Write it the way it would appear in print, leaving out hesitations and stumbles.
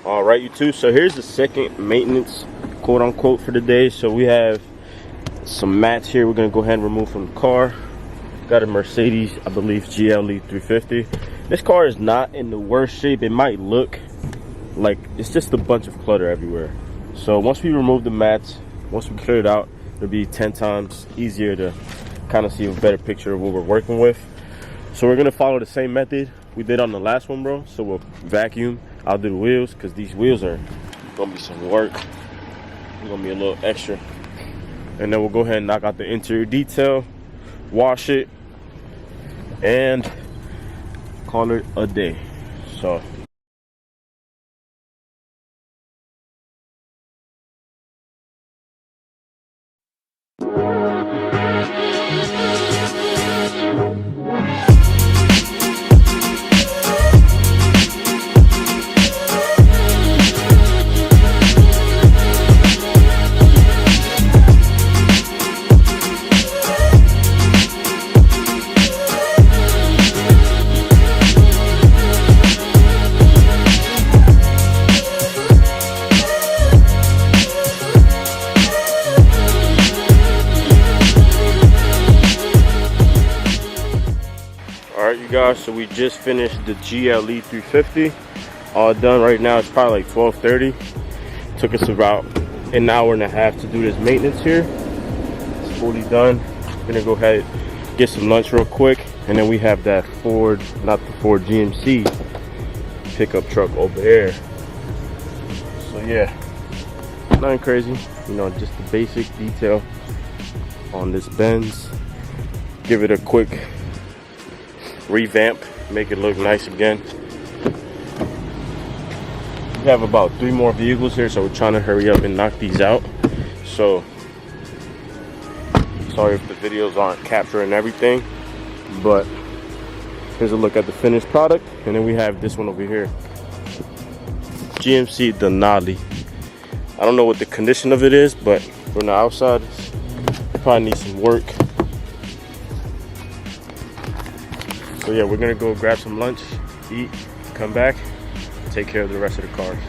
All right, YouTube, so here's the second maintenance, quote unquote, for the day. So we have some mats here we're gonna go ahead and remove from the car. Got a Mercedes, I believe, GLE 350. This car is not in the worst shape. It might look like it's just a bunch of clutter everywhere. So once we remove the mats, once we clear it out, it'll be 10 times easier to kind of see a better picture of what we're working with. So we're gonna follow the same method we did on the last one, bro. So we'll vacuum. I'll do the wheels because these wheels are gonna be some work. It's gonna be a little extra. And then we'll go ahead and knock out the interior detail, wash it, and call it a day. So So we just finished the GLE 350. All done right now. It's probably like 12:30. Took us about an hour and a half to do this maintenance here. It's fully done. Gonna go ahead, get some lunch real quick, and then we have that Ford, not the Ford, GMC pickup truck over there. So yeah, nothing crazy, you know, just the basic detail on this Benz. Give it a quick revamp, make it look nice again. We have about 3 more vehicles here, so we're trying to hurry up and knock these out. So sorry if the videos aren't capturing everything, but here's a look at the finished product. And then we have this one over here, GMC Denali. I don't know what the condition of it is, but from the outside it probably needs some work. So yeah, we're gonna go grab some lunch, eat, come back, take care of the rest of the cars.